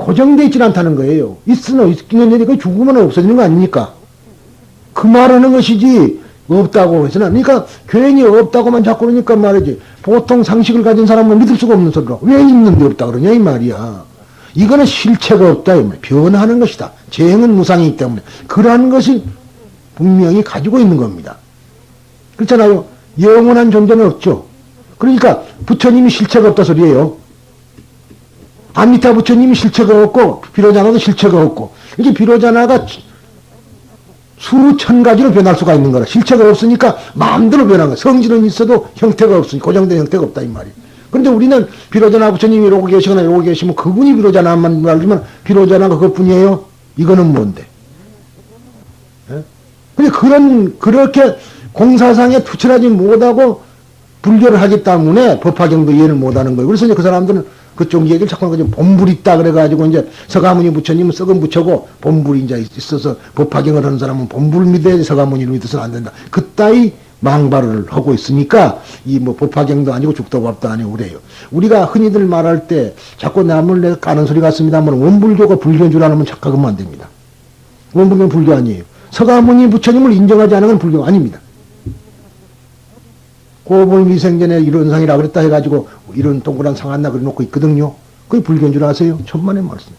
고정되어 있지는 않다는 거예요. 있는 일이 그 죽으면 없어지는 거 아닙니까? 그 말하는 것이지 없다고 해서는. 그러니까 괜히 없다고만 자꾸 그러니까 말이지. 보통 상식을 가진 사람은 믿을 수가 없는 소리라. 왜 있는데 없다 그러냐 이 말이야. 이거는 실체가 없다 이 말이야. 변하는 것이다. 재행은 무상이기 때문에 그러한 것이 분명히 가지고 있는 겁니다. 그렇잖아요. 영원한 존재는 없죠. 그러니까 부처님이 실체가 없다 소리예요. 아미타 부처님이 실체가 없고 비로자나도 실체가 없고 이게 비로자나가 수천 가지로 변할 수가 있는 거라. 실체가 없으니까 마음대로 변한 거야. 성질은 있어도 형태가 없으니 고정된 형태가 없다 이 말이야. 그런데 우리는 비로자나 부처님이 이러고 계시거나 이러고 계시면 그분이 비로자나만 말하면 비로자나가 그것뿐이에요. 이거는 뭔데? 예? 근데 그렇게 공사상에 투철하지 못하고 불교를 하기 때문에 법화경도 이해를 못하는 거예요. 그래서 이제 그 사람들은 그쪽 얘기를 자꾸 하는 거죠. 본불 있다 그래가지고 이제 서가모니 부처님은 썩은 부처고 본불이 이제 있어서 법화경을 하는 사람은 본불 믿어야지 서가모니를 믿어서는 안 된다. 그따위 망발을 하고 있으니까 이 뭐 법화경도 아니고 죽도밥도 아니고 그래요. 우리가 흔히들 말할 때 자꾸 남을 내 까는 소리 같습니다만 원불교가 불교인 줄 알면 착각하면 안 됩니다. 원불교는 불교 아니에요. 서가모니 부처님을 인정하지 않은 건 불교가 아닙니다. 고불미생전에 이런 상이라 그랬다 해가지고 이런 동그란 상 하나 그려놓고 있거든요. 그게 불교인 줄 아세요? 천만의 말씀.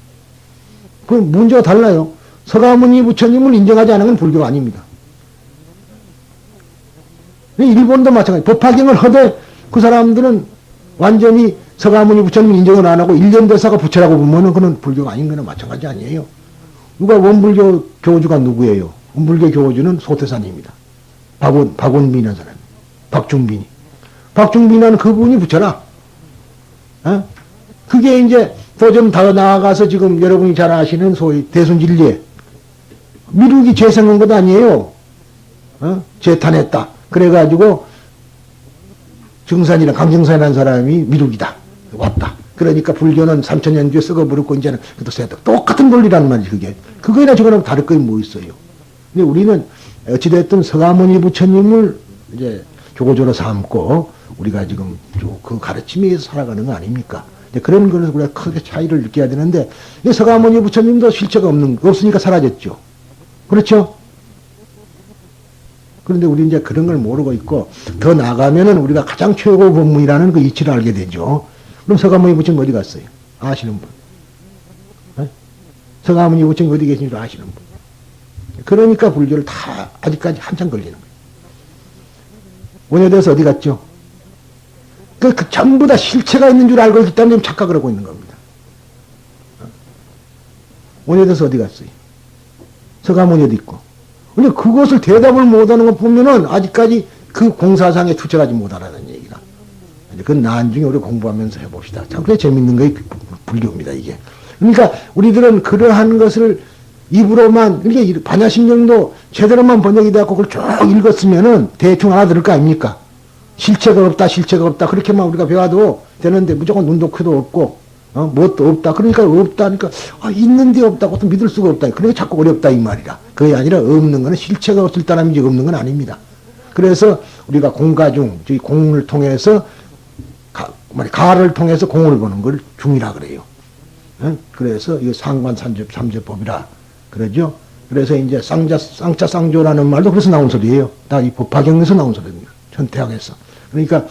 그 문제가 달라요. 서가모니 부처님을 인정하지 않은 건 불교가 아닙니다. 일본도 마찬가지. 법화경을 하되 그 사람들은 완전히 서가모니 부처님을 인정을 안 하고 일련대사가 부처라고 보면은 그는 불교가 아닌 거나 마찬가지 아니에요. 누가 원불교 교주가 누구예요? 원불교 교주는 소태산입니다. 박원빈이라는 사람. 박중빈이. 박중빈은 그분이 부처라. 어? 그게 이제 더 좀 더 나아가서 지금 여러분이 잘 아시는 소위 대순진리에 미륵이 재생한 것 아니에요. 어? 재탄했다. 그래가지고 증산이나 강증산이라는 사람이 미륵이다. 왔다. 그러니까 불교는 3000년 뒤에 썩어버렸고 이제는 그것도 세다. 똑같은 논리란 말이지 그게. 그거나 저거나 다를 거 뭐 있어요. 근데 우리는 어찌됐든 서가모니 부처님을 이제 교고조로 삼고 우리가 지금 그 가르침에 의해서 살아가는 거 아닙니까? 이제 그런 거에서 우리가 크게 차이를 느껴야 되는데 서가모니 부처님도 실체가 없으니까 사라졌죠. 그렇죠? 그런데 우리 이제 그런 걸 모르고 있고 더 나가면은 우리가 가장 최고 법문이라는 그 이치를 알게 되죠. 그럼 서가모니 부처님 어디 갔어요? 아시는 분? 네? 서가모니 부처님 어디 계신 줄 아시는 분? 그러니까 불교를 다 아직까지 한참 걸리는 거예요. 원효대에서 어디 갔죠? 그 전부 다 실체가 있는 줄 알고 있기 때문에 착각을 하고 있는 겁니다. 원효대에서 어디 갔어요? 서가모니 어디 있고. 근데 그것을 대답을 못하는 거 보면은 아직까지 그 공사상에 투철하지 못하라는 얘기가. 그건 나중에 우리 공부하면서 해봅시다. 참 그게 재밌는 게 불교입니다, 이게. 그러니까 우리들은 그러한 것을 입으로만, 이렇게 반야심경도 제대로만 번역이 되었고 그걸 쭉 읽었으면은 대충 알아들을 거 아닙니까? 실체가 없다, 실체가 없다. 그렇게만 우리가 배워도 되는데 무조건 눈도 크도 없고, 뭣도 없다. 그러니까 없다. 그러니까, 있는데 없다고 또 믿을 수가 없다. 그러니까 자꾸 어렵다, 이 말이라. 그게 아니라 없는 거는 실체가 없을 따름이지 없는 건 아닙니다. 그래서 우리가 공가중, 저희 공을 통해서, 가를 통해서 공을 보는 걸 중이라 그래요. 그래서 이 상관삼재법이라. 그러죠? 그래서 이제 쌍자쌍조라는 말도 그래서 나온 소리예요. 다 이 법화경에서 나온 소리입니다. 현태학에서. 그러니까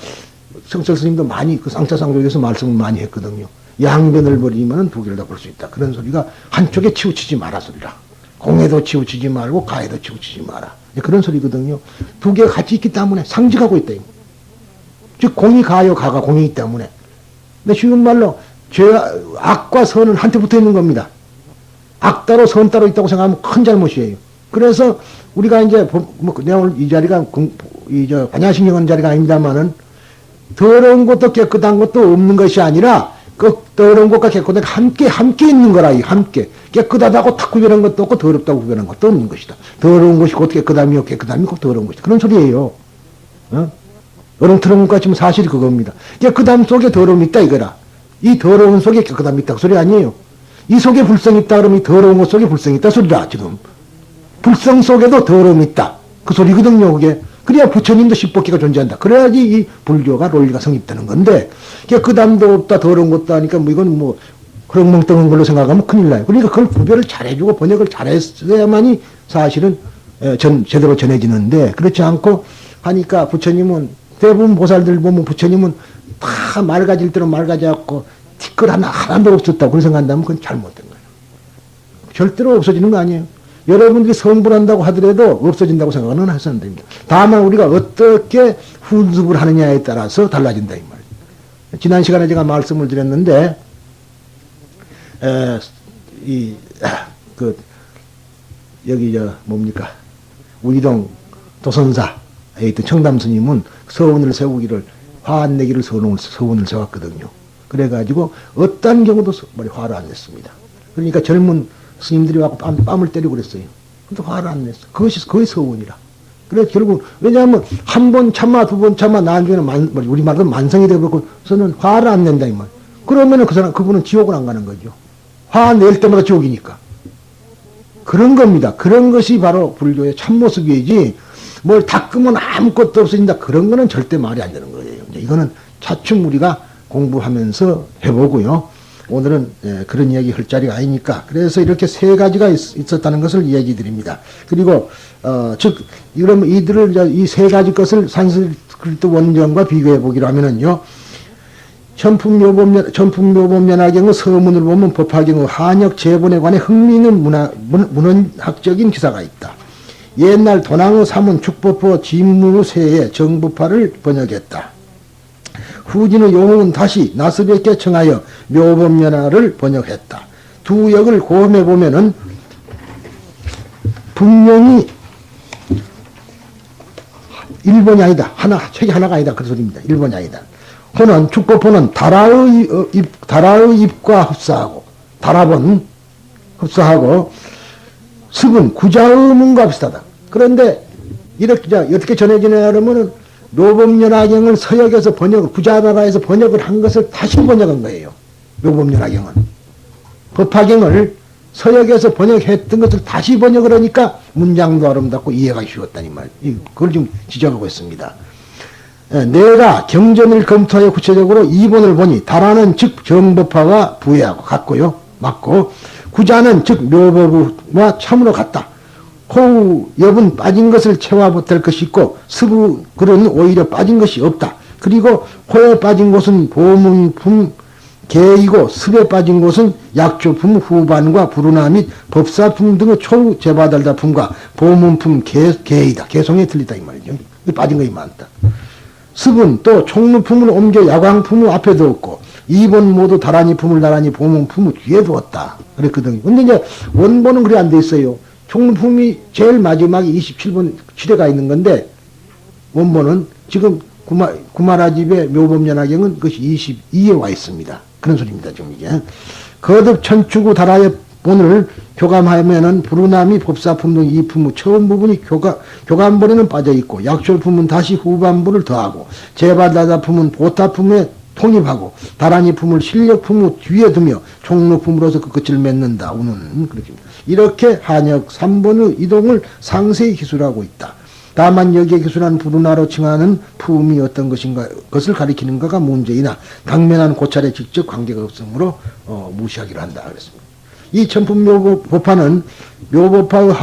성철 스님도 많이 그 쌍자쌍조에 대해서 말씀을 많이 했거든요. 양변을 버리면 두 개를 다 볼 수 있다. 그런 소리가 한쪽에 치우치지 마라 소리라. 공에도 치우치지 말고 가에도 치우치지 마라. 그런 소리거든요. 두 개가 같이 있기 때문에 상징하고 있다. 즉 공이 가요, 가가 공이기 때문에. 근데 쉬운 말로 악과 선은 한테 붙어 있는 겁니다. 악 따로 선 따로 있다고 생각하면 큰 잘못이에요. 그래서 우리가 이제 내가 오늘 이 자리가 반야심경 자리가 아닙니다만은 더러운 것도 깨끗한 것도 없는 것이 아니라 그 더러운 것과 깨끗한 함께 있는 거라. 함께 깨끗하다고 탁 구별한 것도 없고 더럽다고 구별한 것도 없는 것이다. 더러운 것이 곧 깨끗함이요, 깨끗함이 곧 더러운 것이다. 그런 소리예요. 어렁트렁 같지만 사실이 그겁니다. 깨끗함 속에 더러움이 있다 이거라. 이 더러운 속에 깨끗함이 있다 그 소리 아니에요. 이 속에 불성이 있다 그러면 이 더러운 것 속에 불성이 있다 소리라. 지금 불성 속에도 더러움이 있다 그 소리거든요. 그게 그래야 부처님도 십법계가 존재한다. 그래야지 이 불교가 논리가 성립되는 건데 깨끗함도 없다 더러운 것도 하니까 뭐 이건 뭐 흐렁멍텅한 걸로 생각하면 큰일 나요. 그러니까 그걸 구별을 잘해주고 번역을 잘했어야만이 사실은 제대로 전해지는데 그렇지 않고 하니까 부처님은 대부분 보살들 보면 부처님은 다 맑아질 대로 맑아져갖고 티끌 하나도 없었다고 그렇게 생각한다면 그건 잘못된 거예요. 절대로 없어지는 거 아니에요. 여러분들이 성불한다고 하더라도 없어진다고 생각은 하셔야 됩니다. 다만 우리가 어떻게 훈습을 하느냐에 따라서 달라진다 이 말이에요. 지난 시간에 제가 말씀을 드렸는데 여기 뭡니까 우이동 도선사에 있던 청담 스님은 서원을 세우기를 화 안 내기를 서원을 세웠거든요. 그래가지고 어떤 경우도 화를 안 냈습니다. 그러니까 젊은 스님들이 와서 뺨을 때리고 그랬어요. 근데 화를 안 냈어. 그것이 거의 서원이라. 그래서 결국 왜냐하면 한 번 참아 두 번 참아 나중에는 우리 말로 만성이 되고서는 화를 안 낸다 이 말. 그러면은 그분은 지옥을 안 가는 거죠. 화 낼 때마다 지옥이니까. 그런 겁니다. 그런 것이 바로 불교의 참모습이지 뭘 닦으면 아무것도 없어진다. 그런 거는 절대 말이 안 되는 거예요. 이거는 차츰 우리가 공부하면서 해보고요. 오늘은 그런 이야기 할 자리가 아니니까 그래서 이렇게 세 가지가 있었다는 것을 이야기 드립니다. 그리고 즉 이러면 이 세 가지 것을 산스크리트 원전과 비교해 보기로 하면은요. 전품묘법연화경의 서문을 보면 법화경의 한역 재본에 관해 흥미있는 문헌학적인 기사가 있다. 옛날 도낭의 사문 축법호 진무세의 정부파를 번역했다. 후진의 용흥은 다시 나스백에 청하여 묘법연화를 번역했다. 두 역을 고험해 보면은 분명히 일본이 아니다. 책이 하나가 아니다. 그 소리입니다. 일본이 아니다. 호는 축법호는 다라의 입과 흡사하고 다라본 흡사하고 습은 구자의 문과 비슷하다. 그런데 이렇게 어떻게 전해지냐 하면은 묘법연화경을 서역에서 구자나라에서 번역을 한 것을 다시 번역한 거예요. 묘법연화경은 법화경을 서역에서 번역했던 것을 다시 번역을 하니까 문장도 아름답고 이해가 쉬웠다니 말이에요. 그걸 좀 지적하고 있습니다. 내가 경전을 검토하여 구체적으로 이본을 보니 다라는 즉 정법화와 부회하고 같고요. 맞고 구자는 즉 묘법과 참으로 같다. 호우 엽은 빠진 것을 채워보탤 것이 있고 스부 글은 오히려 빠진 것이 없다. 그리고 호에 빠진 곳은 보문품 개이고 습에 빠진 곳은 약조품 후반과 부르나 및 법사품 등의 초우 제바달다품과 보문품 개이다. 개성이 틀리다 이 말이죠. 빠진 것이 많다. 습은 또 총루품을 옮겨 야광품을 앞에 두었고 이본 모두 다라니품을 나란히 보문품을 뒤에 두었다. 그랬거든요. 근데 이제 원본은 그래 안 돼 있어요. 총루품이 제일 마지막에 27번 시대가 있는 건데 원본은 지금 구마라집의 묘법연화경은 그것이 22에 와 있습니다. 그런 소리입니다. 지금 이게 거듭 천추구 다라의 본을 교감하면은 부르나미 법사품 등 이 품의 처음 부분이 교감본에는 빠져 있고 약졸품은 다시 후반부를 더하고 제바다다품은 보타품에 통입하고 다라니품을 실력품의 뒤에 두며 총루품으로서 그 끝을 맺는다. 우는 그렇게 이렇게 한역 3번의 이동을 상세히 기술하고 있다. 다만 여기에 기술한 부르나로 칭하는 품이 어떤 것인가 것을 가리키는가가 문제이나 당면한 고찰에 직접 관계가 없으므로 무시하기로 한다. 그랬습니다. 이 천품묘법화는 묘법화의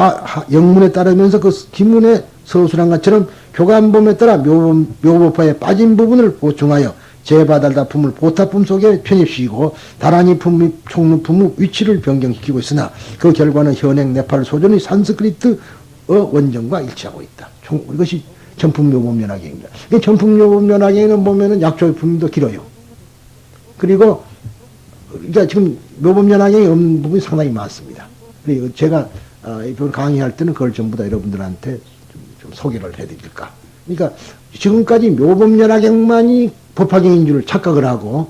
영문에 따르면서 그 기문에 서술한 것처럼 교감범에 따라 묘법화에 빠진 부분을 보충하여 제바달다품을 보타품 속에 편입시키고 다라니품 및 총루품의 위치를 변경시키고 있으나 그 결과는 현행 네팔 소전의 산스크리트의 원전과 일치하고 있다. 이것이 전품묘법연화경입니다. 전품묘법연화경에는 보면은 약조품도 길어요. 그리고 그러니까 지금 묘법연화경에 없는 부분이 상당히 많습니다. 그리고 제가 이번 강의할 때는 그걸 전부 다 여러분들한테 좀 소개를 해드릴까. 그러니까 지금까지 묘법연화경만이 법화경인 줄 착각을 하고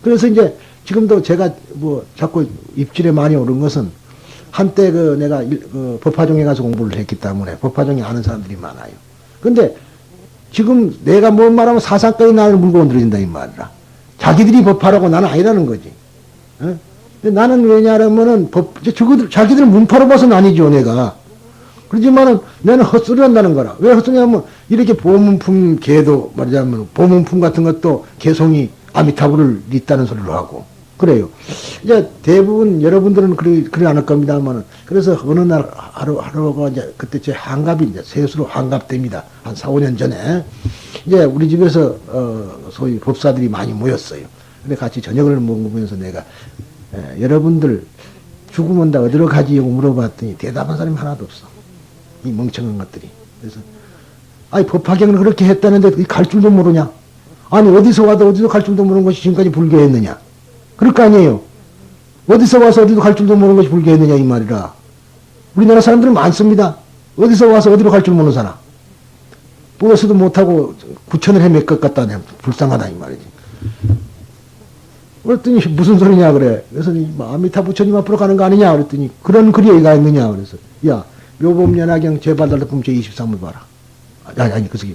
그래서 이제 지금도 제가 뭐 자꾸 입질에 많이 오른 것은 한때 내가 법화종에 가서 공부를 했기 때문에 법화종에 아는 사람들이 많아요. 근데 지금 내가 뭔 말하면 사상까지 나를 물고 건드린다 이 말이라. 자기들이 법화라고 나는 아니라는 거지. 근데 나는 왜냐하면은 자기들은 문파로 봐서는 아니죠 내가. 그렇지만은 나는 헛소리 한다는 거라. 왜 헛소리 하면 이렇게 보문품 개도 말하자면 보문품 같은 것도 개성이 아미타불을 잇다는 소리로 하고 그래요. 이제 대부분 여러분들은 그리 않을 겁니다만, 그래서 어느 날 하루가 이제 그때 제 환갑이 이제 세수로 환갑됩니다. 한 4, 5년 전에. 이제 우리 집에서, 소위 법사들이 많이 모였어요. 근데 같이 저녁을 먹으면서 내가, 여러분들 죽으면 다 어디로 가지? 고 물어봤더니 대답한 사람이 하나도 없어. 이 멍청한 것들이. 그래서, 아니, 법화경을 그렇게 했다는데 갈 줄도 모르냐? 아니, 어디서 와도 어디서 갈 줄도 모르는 것이 지금까지 불교했느냐? 그럴 거 아니에요. 어디서 와서 어디로 갈 줄도 모르는 것이 불교했느냐, 이 말이라. 우리나라 사람들은 많습니다. 어디서 와서 어디로 갈 줄 모르는 사람. 버스도 못하고 구천을 헤맬 것 같다. 불쌍하다, 이 말이지. 그랬더니 무슨 소리냐, 그래. 그래서 아미타 부처님 앞으로 가는 거 아니냐, 그랬더니 그런 글이 여기가 있느냐, 그래서. 야, 묘법연화경 제발달라품 제23을 봐라. 아니, 그것이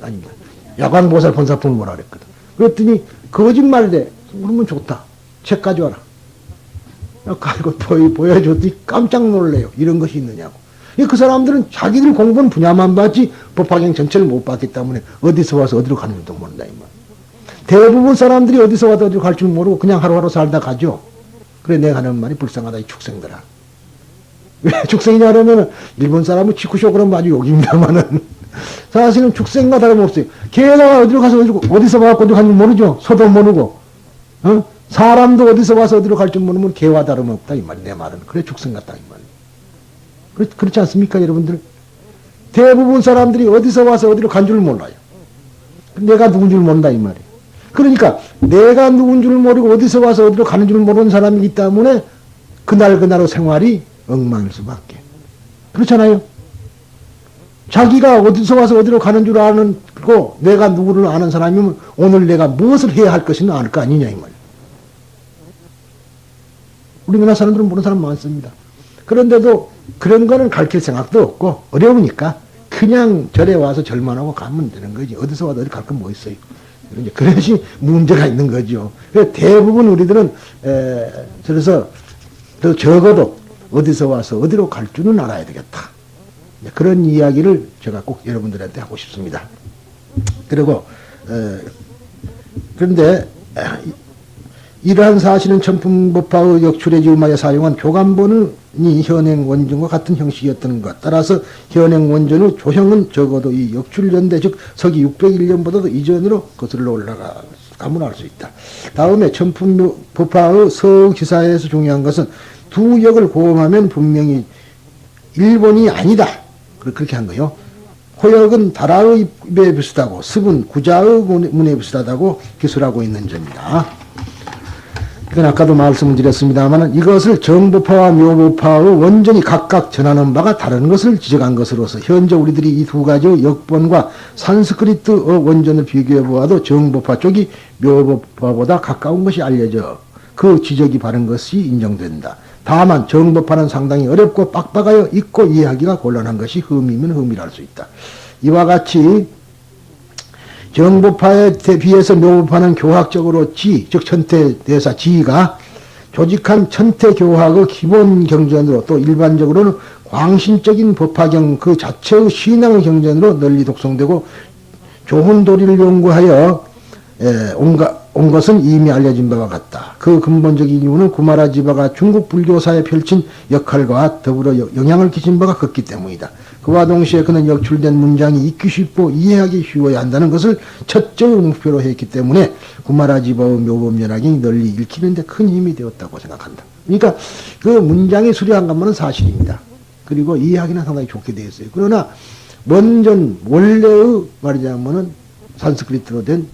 아닙니다. 야광보살 본사품을 보라 그랬거든. 그랬더니 거짓말이래. 그러면 좋다. 책 가져와라. 가지고 보여줬더니 깜짝 놀래요. 이런 것이 있느냐고. 그 사람들은 자기들 공부는 분야만 봤지 법화경 전체를 못 봤기 때문에 어디서 와서 어디로 가는 줄도 모른다, 이 말. 대부분 사람들이 어디서 와서 어디로 갈 줄 모르고 그냥 하루하루 살다 가죠. 그래, 내가 하는 말이 불쌍하다, 이 축생들아. 왜 축생이냐 그러면 일본 사람은 치쿠쇼 그런 아주 욕입니다만은 사실은 축생과 다름없어요. 걔가 어디로 가서 어디서 와서 어디로 가는지 모르죠. 소도 모르고. 사람도 어디서 와서 어디로 갈 줄 모르면 개와 다름없다, 이 말이 내 말은. 그래, 축생 같다, 이 말. 그렇지 않습니까, 여러분들? 대부분 사람들이 어디서 와서 어디로 간 줄 몰라요. 내가 누군 줄 모른다, 이 말이에요. 그러니까 내가 누군 줄 모르고 어디서 와서 어디로 가는 줄 모르는 사람이기 때문에 그날의 생활이 엉망일 수밖에. 그렇잖아요. 자기가 어디서 와서 어디로 가는 줄 아는 거 내가 누구를 아는 사람이면 오늘 내가 무엇을 해야 할 것인가 알 거 아니냐, 이 말이에요. 우리나라 사람들은 모르는 사람 많습니다. 그런데도 그런 거는 가르칠 생각도 없고 어려우니까 그냥 절에 와서 절만 하고 가면 되는 거지. 어디서 와서 어디 갈 건 뭐 있어요. 그것이 문제가 있는 거죠. 대부분 우리들은 그래서 더 적어도 어디서 와서 어디로 갈 줄은 알아야 되겠다. 그런 이야기를 제가 꼭 여러분들한테 하고 싶습니다. 그리고 그런데 이러한 사실은 천품법화의 역출의 지음하에 사용한 교감본이 현행 원전과 같은 형식이었던 것. 따라서 현행 원전의 조형은 적어도 이 역출연대 즉 서기 601년보다도 이전으로 거슬러 올라가면 알 수 있다. 다음에 천품법화의 서기사에서 중요한 것은 두 역을 고음하면 분명히 일본이 아니다. 그렇게 한 거요. 호역은 다라의 입에 비슷하고 습은 구자의 문에 비슷하다고 기술하고 있는 점이다. 이건 아까도 말씀을 드렸습니다만 이것을 정법화와 묘법화의 원전이 각각 전하는 바가 다른 것을 지적한 것으로서 현재 우리들이 이 두 가지의 역본과 산스크리트의 원전을 비교해 보아도 정법화 쪽이 묘법화보다 가까운 것이 알려져 그 지적이 바른 것이 인정된다. 다만 정법화는 상당히 어렵고 빡빡하여 읽고 이해하기가 곤란한 것이 흠이면 흠이라 할 수 있다. 이와 같이 정법화에 비해서 묘법화는 교학적으로 즉 천태대사 지가 조직한 천태교학의 기본 경전으로 또 일반적으로는 광신적인 법화경 그 자체의 신앙 경전으로 널리 독송되고 좋은 도리를 연구하여 온 것은 이미 알려진 바와 같다. 그 근본적인 이유는 구마라 지바가 중국 불교사에 펼친 역할과 더불어 영향을 끼친 바가 컸기 때문이다. 그와 동시에 그는 역출된 문장이 읽기 쉽고 이해하기 쉬워야 한다는 것을 첫째 목표로 했기 때문에 구마라 지바의 묘법연화경이 널리 읽히는데 큰 힘이 되었다고 생각한다. 그러니까 그 문장이 수려한 것만은 사실입니다. 그리고 이해하기는 상당히 좋게 되어 있어요. 그러나 원래의 말이자면은 산스크리트로 된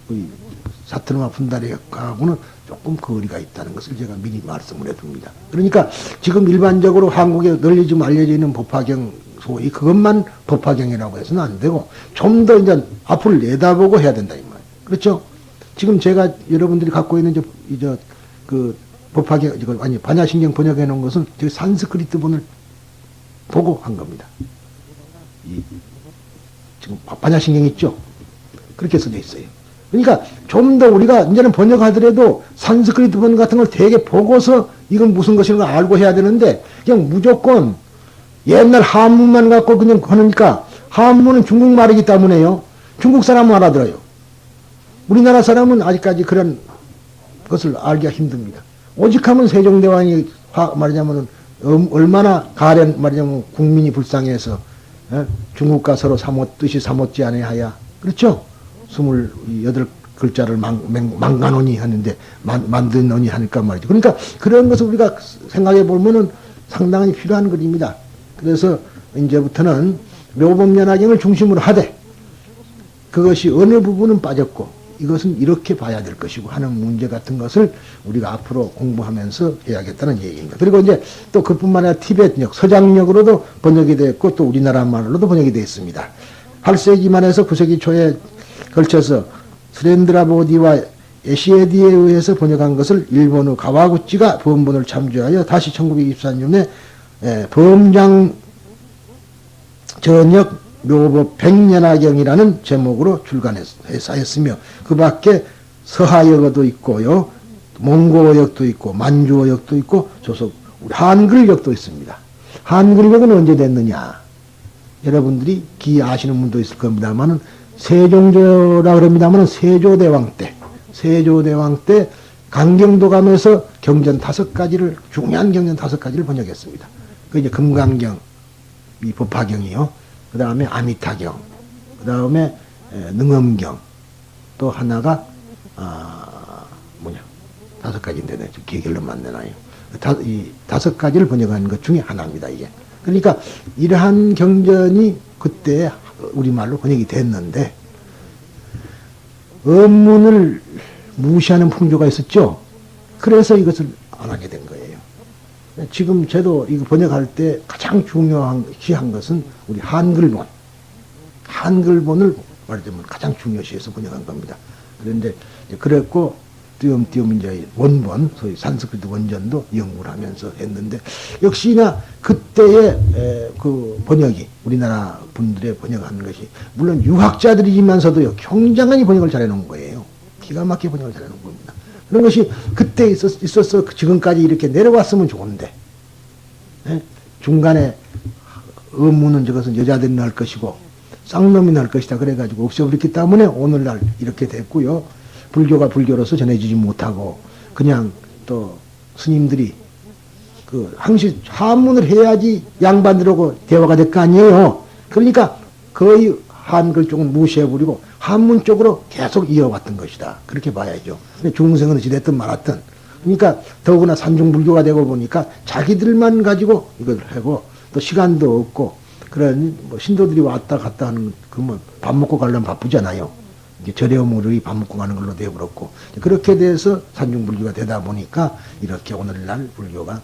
사트르마 분다리하고는 조금 거리가 있다는 것을 제가 미리 말씀을 해둡니다. 그러니까 지금 일반적으로 한국에 널리 좀 알려져 있는 법화경 소위 그것만 법화경이라고 해서는 안 되고 좀 더 이제 앞을 내다보고 해야 된다 이 말. 그렇죠? 지금 제가 여러분들이 갖고 있는 그 법화경 이걸 아니 반야신경 번역해 놓은 것은 저 산스크리트본을 보고 한 겁니다. 지금 반야신경 있죠? 그렇게 써져 있어요. 그러니까 좀 더 우리가 이제는 번역하더라도 산스크리트 본 같은 걸 되게 보고서 이건 무슨 것인가 알고 해야 되는데 그냥 무조건 옛날 한문만 갖고 그냥 하니까 한문은 중국말이기 때문에요. 중국 사람은 알아들어요. 우리나라 사람은 아직까지 그런 것을 알기가 힘듭니다. 오직하면 세종대왕이 말하자면은 얼마나 가련 말하자면 국민이 불쌍해서 중국과 서로 뜻이 삼었지 아니하야. 그렇죠? 28글자를 망간원이 하는데 만드노니 하니까 말이죠. 그러니까 그런 것을 우리가 생각해 보면은 상당히 필요한 글입니다. 그래서 이제부터는 묘법연화경을 중심으로 하되 그것이 어느 부분은 빠졌고 이것은 이렇게 봐야 될 것이고 하는 문제 같은 것을 우리가 앞으로 공부하면서 해야겠다는 얘기입니다. 그리고 이제 또 그뿐만 아니라 티벳역, 서장역으로도 번역이 되었고 또 우리나라 말로도 번역이 되어 있습니다. 8세기 말에서 9세기 초에 걸쳐서 스렌드라보디와 에시에디에 의해서 번역한 것을 일본의 가와구치가 번본을 참조하여 다시 1924년에 범장 전역 묘법 백연화경이라는 제목으로 출간했으며 그 밖에 서하역어도 있고요, 몽고어역도 있고 만주어역도 있고 조속 한글역도 있습니다. 한글역은 언제 됐느냐? 여러분들이 기 아시는 분도 있을 겁니다만은 세종조라 그럽니다만은 세조대왕 때 강경도 가면서 경전 5가지를 중요한 경전 5가지를 번역했습니다. 그 이제 금강경, 이 법화경이요. 그 다음에 아미타경, 그 다음에 능엄경, 또 하나가 5가지인데 기억이 얼마 안 나요. 이 5가지를 번역한 것 중에 하나입니다. 이게. 그러니까 이러한 경전이 그때 우리말로 번역이 됐는데 원문을 무시하는 풍조가 있었죠. 그래서 이것을 안 하게 된 거예요. 지금 저도 이거 번역할 때 가장 중요한 것은 우리 한글본을 말하자면 가장 중요시해서 번역한 겁니다. 그런데 그랬고 띄엄띄엄 이제 원본, 소위 산스크리트 원전도 연구를 하면서 했는데 역시나 그때의 그 번역이 우리나라 분들의 번역한 것이 물론 유학자들이지만서도요 굉장히 번역을 잘해놓은 거예요. 기가 막히게 번역을 잘해놓은 겁니다. 그런 것이 그때 있어서 지금까지 이렇게 내려왔으면 좋은데 중간에 의문은 저것은 여자들이 날 것이고 쌍놈이 날 것이다 그래가지고 없애버렸기 때문에 오늘날 이렇게 됐고요. 불교가 불교로서 전해지지 못하고 그냥 또 스님들이 그 항시 한문을 해야지 양반들하고 대화가 될 거 아니에요. 그러니까 거의 한글 쪽은 무시해버리고 한문 쪽으로 계속 이어왔던 것이다. 그렇게 봐야죠. 중생은 어찌됐든 말았든. 그러니까 더구나 산중불교가 되고 보니까 자기들만 가지고 이걸 하고 또 시간도 없고 그런 뭐 신도들이 왔다 갔다 하는 그 뭐 밥 먹고 가려면 바쁘잖아요. 이게 절여물이 밥 먹고 가는 걸로 되어버렸고 그렇게 돼서 산중불교가 되다 보니까 이렇게 오늘날 불교가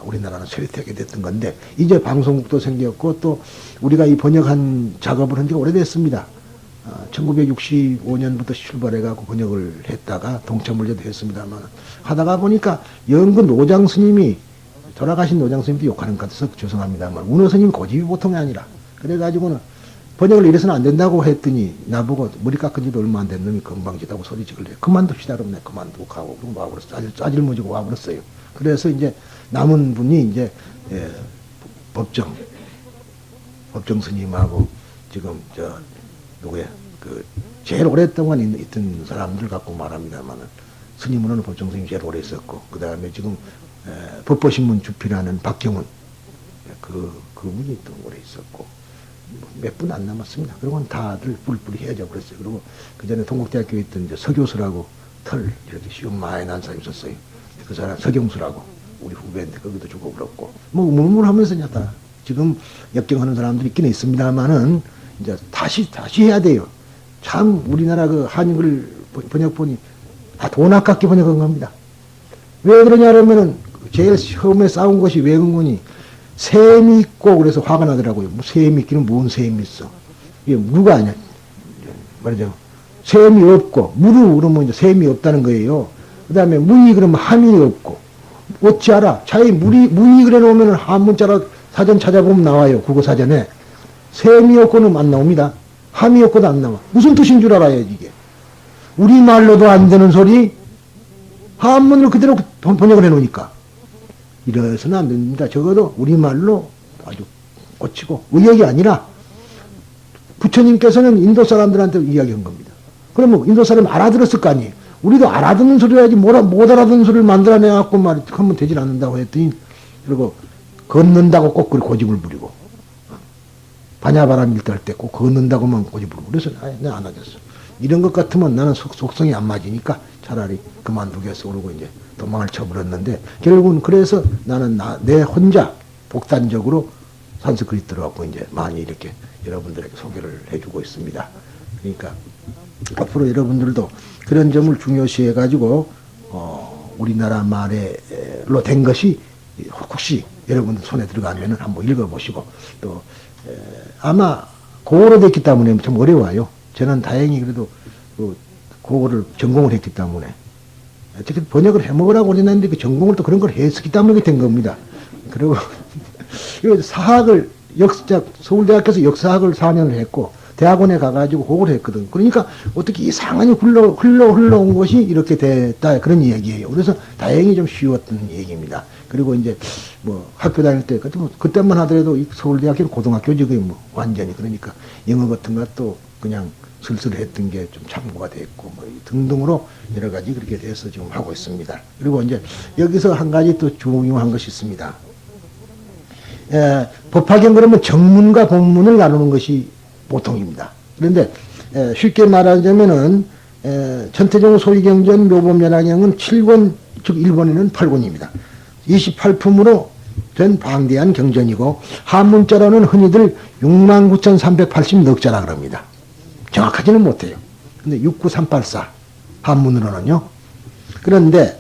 우리나라는 쇠퇴하게 됐던 건데 이제 방송국도 생겼고 또 우리가 이 번역한 작업을 한 지가 오래됐습니다. 1965년부터 출발해가지고 번역을 했다가 동체물제도 했습니다만 하다가 보니까 연근 노장 스님이 돌아가신 노장 스님도 욕하는 것 같아서 죄송합니다만 운어 스님 고집이 보통이 아니라 그래가지고는 번역을 이래서는 안 된다고 했더니 나보고 머리 깎은 지도 얼마 안 된 놈이 건방지다고 소리 지길래 그만둡시다 그러면 내가 그만두고 가고 그럼 와버렸어. 짜질머지고 와버렸어요. 그래서 이제 남은 분이 이제 법정 스님하고 지금 누구야 그 제일 오랫동안 있던 사람들 갖고 말합니다만은 스님은 법정 스님이 제일 오래 있었고 그 다음에 지금 법보신문 주필하는 박경훈 그분이 또 오래 있었고 몇 분 안 남았습니다. 그러고는 다들 뿔뿔이 헤어져 버렸어요. 그리고 그 전에 동국대학교에 있던 이제 서교수라고 이렇게 시험 많이 난 사람이 있었어요. 그 사람 서경수라고 우리 후배인데 거기도 죽어버렸고 뭐 우물우물하면서 다 지금 역경하는 사람들이 있긴 있습니다만은 이제 다시 해야 돼요. 참 우리나라 그 한글 번역본이 다 돈 아깝게 번역한 겁니다. 왜 그러냐면은 제일 처음에 싸운 것이 외국인이 셈이 있고 그래서 화가 나더라고요. 뭐 셈이 있기는 뭔 셈이 있어. 이게 무가 아니야. 말이죠. 셈이 없고 무루 그러면 이제 셈이 없다는 거예요. 그 다음에 무이 그러면 함이 없고 어찌 알아? 차라리 무이 그래 놓으면 한문자로 사전 찾아보면 나와요. 국어 사전에. 셈이 없고는 안 나옵니다. 함이 없고도 안 나와. 무슨 뜻인 줄 알아야지 이게. 우리말로도 안 되는 소리 한문으로 그대로 번역을 해놓으니까 이래서는 안 됩니다. 적어도 우리말로 아주 고치고 의역이 아니라 부처님께서는 인도 사람들한테 이야기한 겁니다. 그러면 인도 사람이 알아들었을 거 아니에요. 우리도 알아듣는 소리 해야지 못 알아듣는 소리를 만들어내갖고 하면 되질 않는다고 했더니 그리고 걷는다고 꼭 그리 고집을 부리고 반야바람 일때 할 때 꼭 걷는다고만 고집을 부리고 그래서 내가 안 하겠어. 이런 것 같으면 나는 속성이 안 맞으니까 차라리 그만두겠어 그러고 이제 도망을 쳐버렸는데 결국은 그래서 나는 내 혼자 복단적으로 산스크리트 들어갖고 이제 많이 이렇게 여러분들에게 소개를 해주고 있습니다. 그러니까 앞으로 여러분들도 그런 점을 중요시 해가지고 우리나라 말로 된 것이 혹시 여러분들 손에 들어가면은 한번 읽어보시고 또 아마 고어로 됐기 때문에 좀 어려워요. 저는 다행히 그래도 고어를 전공을 했기 때문에 어떻게 번역을 해먹으라고 그랬는데 그 전공을 또 그런 걸 했었기 때문에 된 겁니다. 그리고 사학을 서울대학교에서 역사학을 4년을 했고 대학원에 가가지고 그걸 했거든. 그러니까 어떻게 이상하게 흘러온 것이 이렇게 됐다 그런 얘기예요. 그래서 다행히 좀 쉬웠던 얘기입니다. 그리고 이제 뭐 학교 다닐 때 그때만 하더라도 서울대학교는 고등학교지 거의 뭐 완전히 그러니까 영어 같은 것도 그냥 슬슬 했던 게 좀 참고가 됐고 뭐 등등으로 여러 가지 그렇게 돼서 지금 하고 있습니다. 그리고 이제 여기서 한 가지 또 중요한 것이 있습니다. 법화경 그러면 정문과 본문을 나누는 것이 보통입니다. 그런데 쉽게 말하자면은 천태종 소위경전 묘범연화경은 7권 즉 일본에는 8권입니다. 28품으로 된 방대한 경전이고 한문자로는 흔히들 69,380넉자라 그럽니다. 정확하지는 못해요. 근데 69384 한문으로는요. 그런데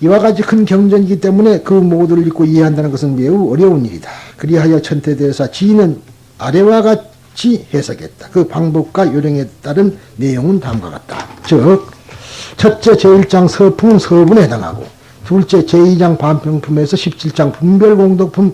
이와 같이 큰 경전이기 때문에 그 모두를 읽고 이해한다는 것은 매우 어려운 일이다. 그리하여 천태대사 지인은 아래와 같이 해석했다. 그 방법과 요령에 따른 내용은 다음과 같다. 즉 첫째 제1장 서품은 서분에 해당하고 둘째 제2장 반평품에서 17장 분별공덕품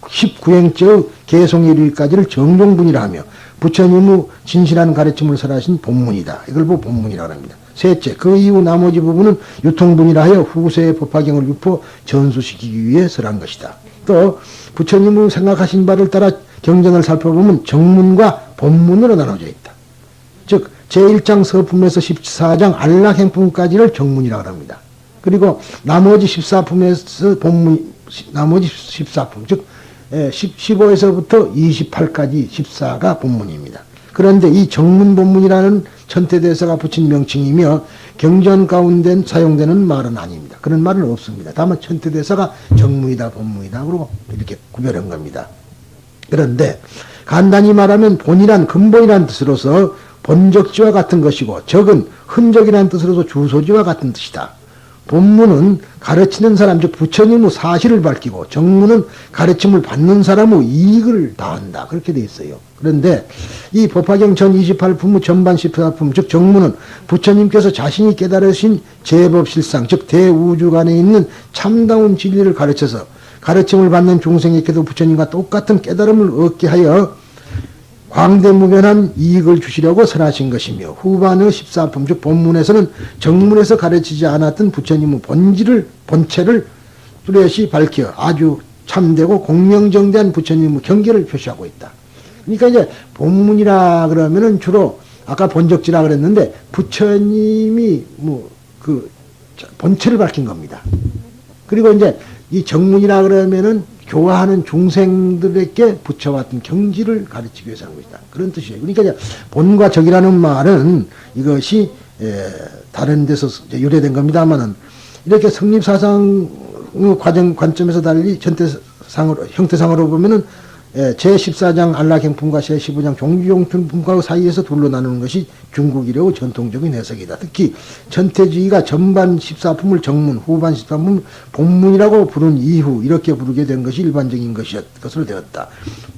19행째의 개송일일까지를 정종분이라 하며 부처님의 진실한 가르침을 설하신 본문이다. 이걸 보고 본문이라고 합니다. 셋째, 그 이후 나머지 부분은 유통분이라 하여 후세의 법화경을 유포 전수시키기 위해 설한 것이다. 또 부처님의 생각하신 바를 따라 경전을 살펴보면 정문과 본문으로 나눠져 있다. 즉 제1장 서품에서 14장 안락행품까지를 정문이라고 합니다. 그리고 나머지 14품에서 본문, 나머지 14품, 즉 15에서부터 28까지 14가 본문입니다. 그런데 이 정문 본문이라는 천태대사가 붙인 명칭이며 경전 가운데 사용되는 말은 아닙니다. 그런 말은 없습니다. 다만 천태대사가 정문이다 본문이다 그러고 이렇게 구별한 겁니다. 그런데 간단히 말하면 본이란 근본이란 뜻으로서 본적지와 같은 것이고 적은 흔적이라는 뜻으로서 주소지와 같은 뜻이다. 본문은 가르치는 사람, 즉 부처님의 사실을 밝히고 정문은 가르침을 받는 사람의 이익을 다한다. 그렇게 돼 있어요. 그런데 이 법화경 전 28품의 전반 14품, 즉 정문은 부처님께서 자신이 깨달으신 제법실상, 즉 대우주간에 있는 참다운 진리를 가르쳐서 가르침을 받는 중생에게도 부처님과 똑같은 깨달음을 얻게 하여 광대무변한 이익을 주시려고 설하신 것이며 후반의 14품 즉 본문에서는 정문에서 가르치지 않았던 부처님의 본체를 뚜렷이 밝혀 아주 참되고 공명정대한 부처님의 경계를 표시하고 있다. 그러니까 이제 본문이라 그러면은 주로 아까 본적지라 그랬는데 부처님이 그 본체를 밝힌 겁니다. 그리고 이제 이 정문이라 그러면은 교화하는 중생들에게 부처같은 경지를 가르치기 위해서 하는 것이다. 그런 뜻이에요. 그러니까 이제 본과 적이라는 말은 이것이 다른 데서 유래된 겁니다만은 이렇게 성립사상 관점에서 달리 형태상으로 보면은 제14장 안락행품과 제15장 종주용품과 사이에서 둘로 나누는 것이 중국 이래의 전통적인 해석이다. 특히 천태주의가 전반 14품을 정문, 후반 14품을 본문이라고 부른 이후 이렇게 부르게 된 것이 일반적인 것으로 되었다.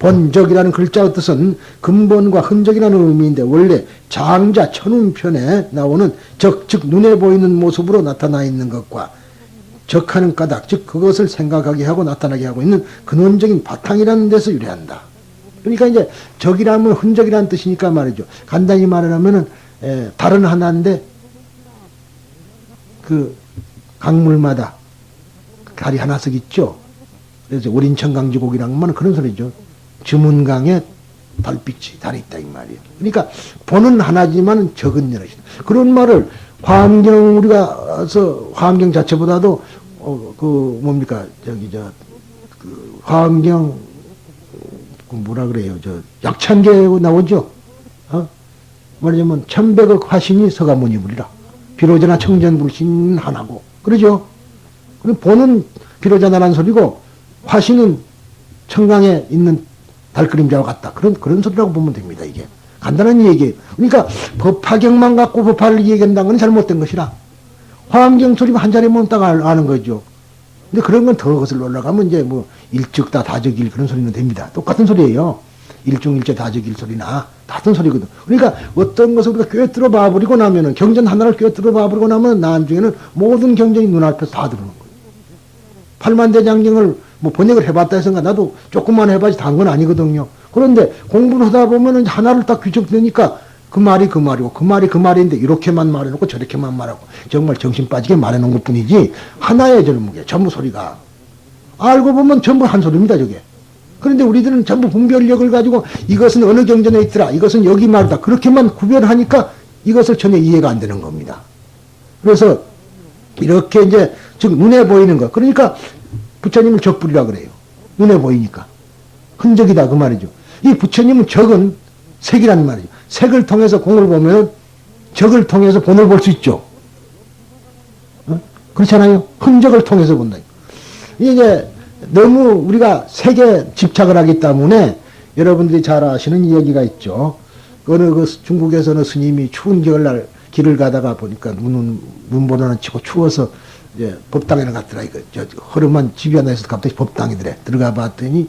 본적이라는 글자의 뜻은 근본과 흔적이라는 의미인데 원래 장자 천운편에 나오는 적, 즉 눈에 보이는 모습으로 나타나 있는 것과 적하는 까닭, 즉 그것을 생각하게 하고 나타나게 하고 있는 근원적인 바탕이라는 데서 유래한다. 그러니까 이제 적이라면 흔적이라는 뜻이니까 말이죠. 간단히 말하면은 달은 하나인데 그 강물마다 달이 하나씩 있죠. 그래서 오린천강지곡이라는 말은 그런 소리죠. 주문강에 달빛이 달이 있다 이 말이에요. 그러니까 본은 하나지만 적은 여럿이다. 그런 말을 화엄경 우리가서 화엄경 자체보다도 그 뭡니까 저기 그 화엄경 그 뭐라 그래요 저 약찬계 나오죠. 말하자면 천백억 화신이 서가모니불이라 비로자나 청전불신 하나고 그러죠. 보는 비로자나라는 소리고 화신은 청강에 있는 달그림자와 같다. 그런 소리라고 보면 됩니다. 이게 간단한 얘기예요. 그러니까 법화경만 갖고 법화를 얘기한다는 건 잘못된 것이라 화엄경 소리만 한 자리면 딱 아는 거죠. 근데 그런 건 더 거슬러 올라가면 이제 뭐 일적다 다적일 그런 소리는 됩니다. 똑같은 소리예요. 일중일제 다적일 소리나 같은 소리거든. 그러니까 어떤 것을 우리가 꿰뚫어 봐버리고 나면은 경전 하나를 꿰뚫어 봐버리고 나면 나중에는 모든 경전이 눈앞에서 다 들어오는 거예요. 팔만대장경을 뭐 번역을 해봤다 해서 나도 조금만 해봐지 단 건 아니거든요. 그런데 공부를 하다 보면은 하나를 딱 규정되니까 그 말이 그 말이고 그 말이 그 말인데 이렇게만 말해놓고 저렇게만 말하고 정말 정신 빠지게 말해놓은 것 뿐이지 하나의 절목에 전부 소리가 알고 보면 전부 한 소리입니다 저게. 그런데 우리들은 전부 분별력을 가지고 이것은 어느 경전에 있더라 이것은 여기 말이다 그렇게만 구별하니까 이것을 전혀 이해가 안 되는 겁니다. 그래서 이렇게 이제 즉 눈에 보이는 것 그러니까 부처님을 적불이라 그래요. 눈에 보이니까 흔적이다 그 말이죠. 이 부처님은 적은 색이라는 말이죠. 색을 통해서 공을 보면 적을 통해서 본을 볼 수 있죠. 그렇잖아요. 흔적을 통해서 본다. 이게 너무 우리가 색에 집착을 하기 때문에 여러분들이 잘 아시는 이야기가 있죠. 어느 그 중국에서는 스님이 추운 겨울날 길을 가다가 보니까 눈보라는 치고 추워서 이제 법당에 갔더라. 이거 허름한 집이 하나 있어서 갑자기 법당이더래. 들어가 봤더니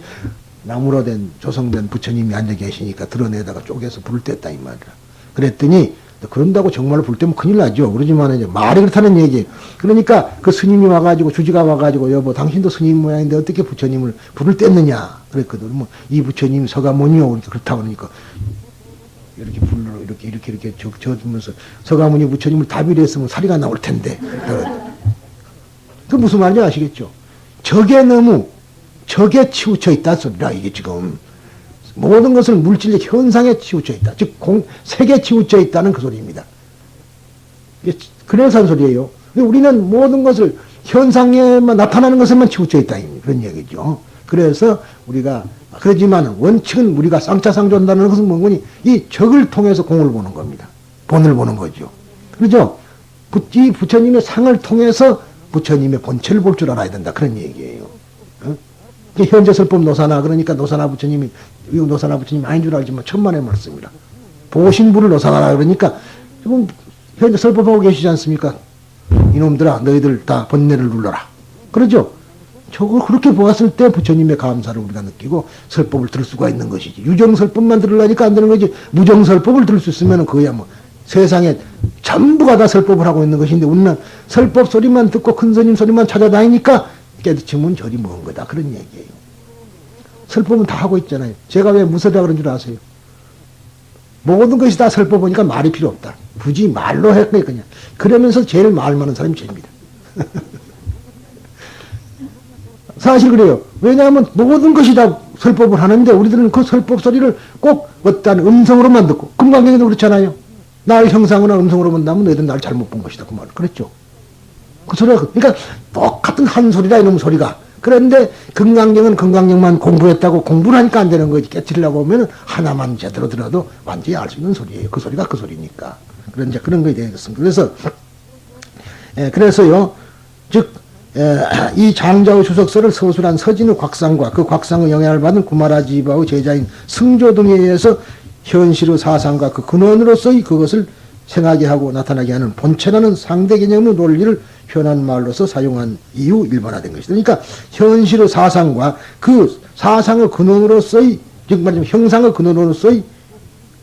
나무로 된 조성된 부처님이 앉아 계시니까 드러내다가 쪼개서 불을 뗐다 이 말이라. 그랬더니 그런다고 정말로 불 때면 큰일 나죠. 그러지만 이제 말이 그렇다는 얘기예요. 그러니까 그 스님이 와가지고 주지가 와가지고 여보 당신도 스님 모양인데 어떻게 부처님을 불을 뗐느냐 그랬거든. 뭐 이 부처님 서가모니요 그렇다고 그러니까 이렇게 불로 이렇게 저으면서 서가모니 부처님을 다비를 했으면 사리가 나올 텐데. 그 무슨 말인지 아시겠죠? 적에 치우쳐 있다 소리라 이게 지금 모든 것을 물질적 현상에 치우쳐 있다. 즉 색에 치우쳐 있다는 그 소리입니다. 그래서 한 소리예요. 우리는 모든 것을 현상에만 나타나는 것에만 치우쳐 있다 그런 얘기죠. 그래서 우리가 그러지만 원칙은 우리가 쌍차상조한다는 것은 뭐니 이 적을 통해서 공을 보는 겁니다. 본을 보는 거죠. 그렇죠? 이 부처님의 상을 통해서 부처님의 본체를 볼 줄 알아야 된다. 그런 얘기예요. 현재 설법 노사나 그러니까 노사나 부처님이 노사나 부처님이 아닌 줄 알지만 천만의 말씀이라. 보신부를 노사나 그러니까 지금 현재 설법하고 계시지 않습니까? 이놈들아 너희들 다 번뇌를 눌러라. 그러죠? 저걸 그렇게 보았을 때 부처님의 감사를 우리가 느끼고 설법을 들을 수가 있는 것이지. 유정설법만 들으려니까 안 되는 거지. 무정설법을 들을 수 있으면 그야 뭐 세상에 전부가 다 설법을 하고 있는 것인데 우리는 설법 소리만 듣고 큰 스님 소리만 찾아다니니까 깨닫으면 저리 먼 거다. 그런 얘기예요. 설법은 다 하고 있잖아요. 제가 왜 무서다 그런 줄 아세요? 모든 것이 다 설법보니까 말이 필요 없다. 굳이 말로 할 거예요, 그냥. 그러면서 제일 말 많은 사람이 죄입니다. 사실 그래요. 왜냐하면 모든 것이 다 설법을 하는데 우리들은 그 설법 소리를 꼭 어떤 음성으로만 듣고 금강경에도 그렇잖아요. 날 형상이나 음성으로 본다면 너희들 날 잘못 본 것이다. 그 말. 그랬죠. 그 소리가 그러니까 똑같은 한 소리다 이놈 소리가. 그런데 금강경은 금강경만 공부했다고 공부를 하니까 안 되는 거지. 깨트리려고 하면 하나만 제대로 들어도 완전히 알 수 있는 소리예요. 그 소리가 그 소리니까. 그런 이제 그런 거에 되겠습니다. 그래서요. 즉 이 장자의 주석서를 서술한 서진의 곽상과 그 곽상의 영향을 받은 구마라지바의 제자인 승조 등에 의해서 현실의 사상과 그 근원으로서의 그것을 생하게 하고 나타나게 하는 본체라는 상대 개념의 논리를 현한 말로서 사용한 이후 일반화된 것이다. 그러니까 현실의 사상과 그 사상의 근원으로서의 즉 말하자면 형상의 근원으로서의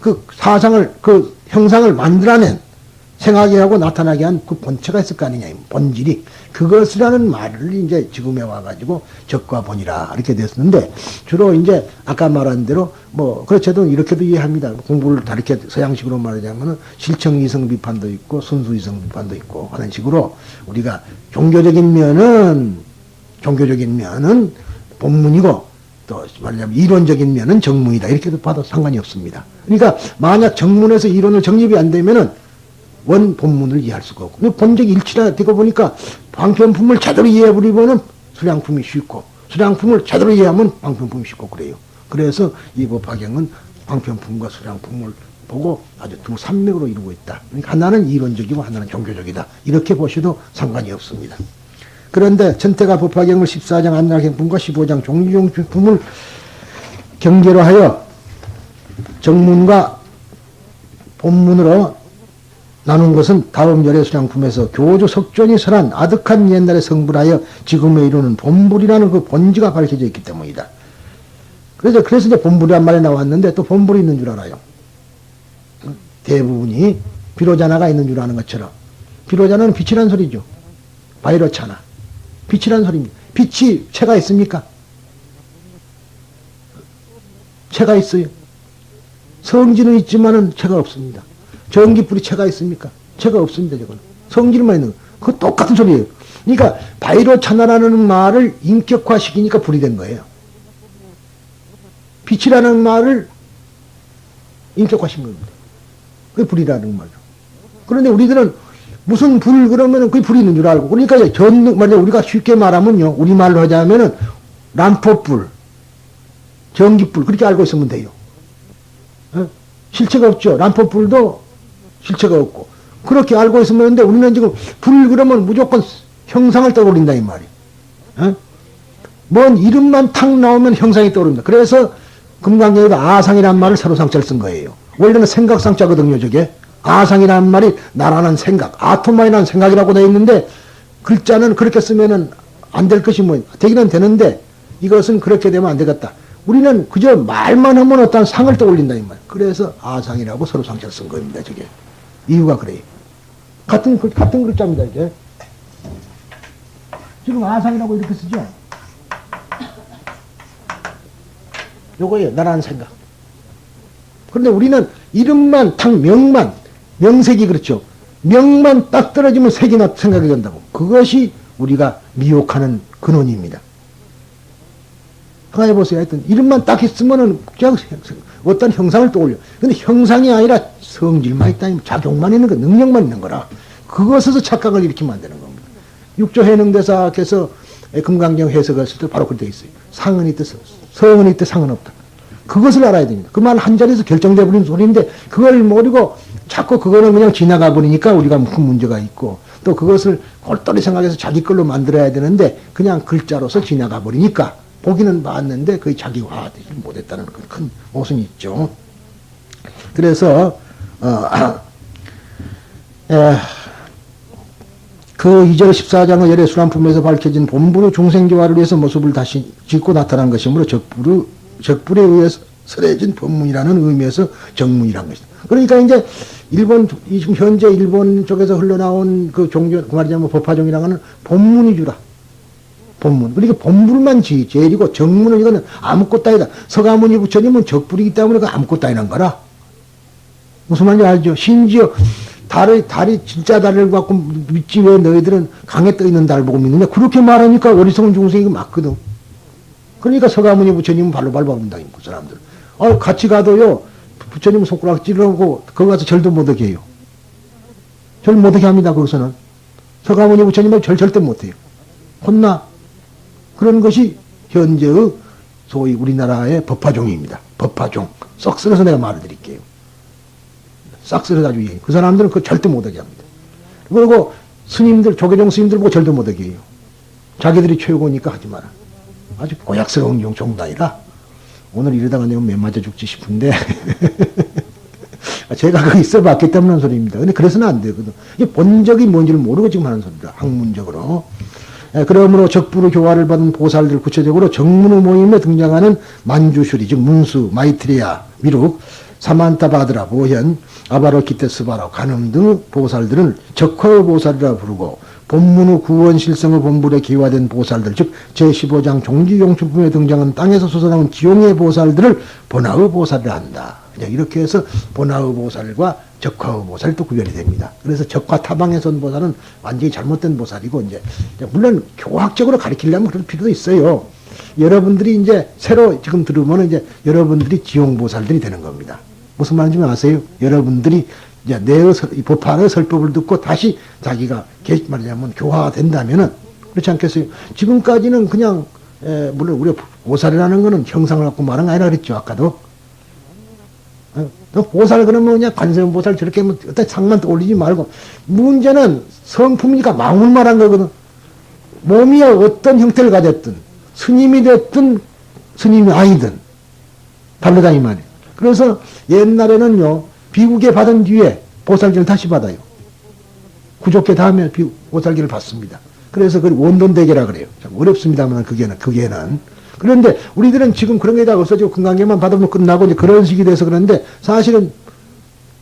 그 사상을 그 형상을 만들어낸 생하게 하고 나타나게 한 그 본체가 있을 거 아니냐, 본질이. 그것이라는 말을 이제 지금에 와가지고 적과 본이라 이렇게 됐었는데, 주로 이제 아까 말한 대로 뭐, 그렇게도 이렇게도 이해합니다. 공부를 다 이렇게 서양식으로 말하자면은 실청 이성 비판도 있고 순수 이성 비판도 있고 하는 식으로 우리가 종교적인 면은 본문이고 또 말하자면 이론적인 면은 정문이다. 이렇게도 봐도 상관이 없습니다. 그러니까 만약 정문에서 이론을 정립이 안 되면은 원 본문을 이해할 수가 없고. 본적이 일치가 되고 보니까 방편품을 제대로 이해해버리면은 수량품이 쉽고, 수량품을 제대로 이해하면 방편품이 쉽고 그래요. 그래서 이 법화경은 방편품과 수량품을 보고 아주 두 산맥으로 이루고 있다. 그러니까 하나는 이론적이고 하나는 종교적이다. 이렇게 보셔도 상관이 없습니다. 그런데 천태가 법화경을 14장 안락행품과 15장 종류용품을 경계로 하여 정문과 본문으로 나눈 것은 다음 열의 수량품에서 교주 석존이 설한 아득한 옛날의 성불하여 지금에 이루는 본불이라는 그 본지가 밝혀져 있기 때문이다. 그래서 이제 본불이란 말이 나왔는데 또 본불이 있는 줄 알아요. 대부분이 비로자나가 있는 줄 아는 것처럼. 비로자나는 빛이란 소리죠. 바이로차나. 빛이란 소리입니다. 빛이 체가 있습니까? 체가 있어요. 성질은 있지만은 체가 없습니다. 전기불이 체가 있습니까? 체가 없습니다. 저거는. 성질만 있는 거. 그거 똑같은 소리예요. 그러니까 바이로차나라는 말을 인격화시키니까 불이 된 거예요. 빛이라는 말을 인격화시킨 겁니다. 그게 불이라는 말이죠. 그런데 우리들은 무슨 불 그러면은 그게 불이 있는 줄 알고. 그러니까 말이야 우리가 쉽게 말하면요. 우리말로 하자면은 람포불, 전기불 그렇게 알고 있으면 돼요. 실체가 없죠. 람포불도 실체가 없고. 그렇게 알고 있으면 되는데 우리는 지금 불 그러면 무조건 형상을 떠올린다 이 말이에요. 뭔 이름만 탁 나오면 형상이 떠오릅니다. 그래서 금강경에도 아상이라는 말을 세로상자를 쓴 거예요. 원래는 생각상자거든요, 저게. 아상이라는 말이 나라는 생각, 아토마이라는 생각이라고 되어 있는데, 글자는 그렇게 쓰면은 안 될 것이 뭐, 되기는 되는데, 이것은 그렇게 되면 안 되겠다. 우리는 그저 말만 하면 어떤 상을 떠올린다, 이 말. 그래서 아상이라고 세로상자를 쓴 겁니다, 저게. 이유가 그래요. 같은 글자입니다, 이게. 지금 아상이라고 이렇게 쓰죠? 요거예요, 나라는 생각. 그런데 우리는 이름만 딱 명색이 그렇죠. 명만 딱 떨어지면 색이나 생각이 된다고. 그것이 우리가 미혹하는 근원입니다. 생각해 보세요. 하여튼 이름만 딱 있으면은 그냥 어떤 형상을 떠올려. 근데 형상이 아니라 성질만 있다니 작용만 있는 거, 능력만 있는 거라. 그것에서 착각을 일으키면 안 되는 겁니다. 육조 해능대사께서 금강경 해석을 했을 때 바로 그렇게 있어요. 상은 있듯 성은 있듯 상은 없다. 그것을 알아야 됩니다. 그 말 한 자리에서 결정돼 버린 소리인데 그걸 모르고 자꾸 그거는 그냥 지나가 버리니까 우리가 큰 문제가 있고 또 그것을 골똘히 생각해서 자기 걸로 만들어야 되는데 그냥 글자로서 지나가 버리니까 보기는 봤는데 그게 자기화되지 못했다는 큰 모순이 있죠. 그래서 그 2절 14장의 열의 수람품에서 밝혀진 본부의 중생교화를 위해서 모습을 다시 짓고 나타난 것이므로 적불에 의해서 설해진 본문이라는 의미에서 정문이라는 것이다. 그러니까 이제 지금 현재 일본 쪽에서 흘러나온 그 종교, 그 말이냐면 법화종이라는 거는 본문이 주라. 본문. 그러니까 본불만 제일이고 정문은 이거는 아무것도 아니다. 서가모니 부처님은 적불이기 때문에 그 아무것도 아니란 거라. 무슨 말인지 알죠? 심지어 달이 진짜 달을 갖고 믿지 왜 너희들은 강에 떠 있는 달 보고 믿느냐? 그렇게 말하니까 어리석은 중생이 맞거든. 그러니까 서가모니 부처님은 발로 밟아본다, 그 사람들. 같이 가도요, 부처님 손가락 찌르고, 거기 가서 절도 못하게 해요. 절 못하게 합니다, 거기서는. 서가모니 부처님은 절 절대 못해요. 혼나. 그런 것이 현재의 소위 우리나라의 법화종입니다. 법화종. 썩 쓸어서 내가 말을 드릴게요. 싹 쓸어서 아주 얘기해요. 그 사람들은 그거 절대 못하게 합니다. 그리고 스님들, 조계종 스님들 보고 절대 못하게 해요. 자기들이 최고니까 하지 마라. 아주 고약스러운 종단이라 오늘 이러다가 내가 매 맞아 죽지 싶은데 제가 거기 있어봤기 때문에 하는 소리입니다. 근데 그래서는 안 되거든. 이게 본적이 뭔지를 모르고 지금 하는 소리다. 학문적으로. 그러므로 적부로 교화를 받은 보살들 구체적으로 정문의 모임에 등장하는 만주슈리 즉 문수, 마이트리아, 미륵, 사만타바드라, 보현, 아바로키테스바라, 간음 등 보살들은 적화의 보살이라 부르고 본문의 구원 실성의 본불에 기화된 보살들 즉 제15장 종지용춘품에 등장한 땅에서 솟아나온 지용의 보살들을 본하의 보살이라 한다. 이렇게 해서 본하의 보살과 적화의 보살이 또 구별이 됩니다. 그래서 적화 타방에서 온 보살은 완전히 잘못된 보살이고 이제 물론 교학적으로 가르치려면 그럴 필요도 있어요. 여러분들이 이제 새로 지금 들으면 이제 여러분들이 지용보살들이 되는 겁니다. 무슨 말인지 아세요? 여러분들이 이제 이 법화의 설법을 듣고 다시 자기가 말하자면 교화된다면은 그렇지 않겠어요? 지금까지는 그냥 물론 우리 보살이라는 거는 형상을 갖고 말한 거 아니라 그랬죠 아까도. 너 보살 그러면 그냥 관세음 보살 저렇게 하면 어떤 상만 떠올리지 말고 문제는 성품이니까 망을 말한 거거든. 몸이 어떤 형태를 가졌든 스님이 됐든 스님이 아니든 다르다 이 말이에요. 그래서 옛날에는요 비구계 받은 뒤에 보살기를 다시 받아요. 구족계 다음에 보살기를 받습니다. 그래서 그걸 원돈대계라 그래요. 참 어렵습니다만 그게는. 그런데 우리들은 지금 그런 게 다 없어지고 금강계만 받으면 끝나고 이제 그런 식이 돼서 그런데 사실은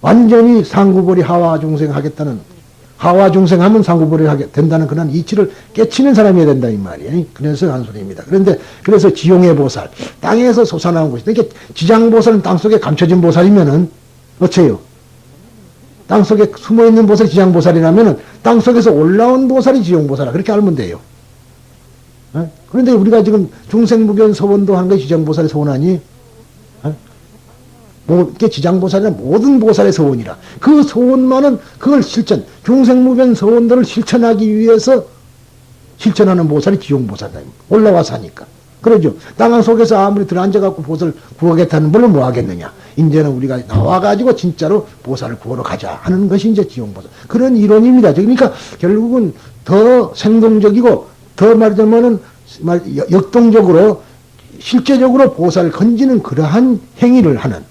완전히 상구벌이 하와중생 하겠다는 하와중생 하면 상구벌이 하게 된다는 그런 이치를 깨치는 사람이어야 된다 이 말이에요. 그래서 한 소리입니다. 그래서 지용의 보살 땅에서 솟아나온 것이다. 이게 지장보살은 땅속에 감춰진 보살이면은 어째요? 땅속에 숨어있는 보살이 지장보살이라면은 땅속에서 올라온 보살이 지용보살이라 그렇게 알면 돼요. 그런데 우리가 지금 중생무견 서원도 한 것이 지장보살의 서원 아니? 이게 지장보살이란 모든 보살의 서원이라. 그 서원만은 그걸 중생무변 서원들을 실천하기 위해서 실천하는 보살이 지용보살이다. 올라와서 하니까. 그러죠. 땅 속에서 아무리 들어앉아갖고 보살을 구하겠다는 분은 뭐 하겠느냐. 이제는 우리가 나와가지고 진짜로 보살을 구하러 가자 하는 것이 이제 지용보살. 그런 이론입니다. 그러니까 결국은 더 생동적이고 더 말하자면은 역동적으로 실제적으로 보살을 건지는 그러한 행위를 하는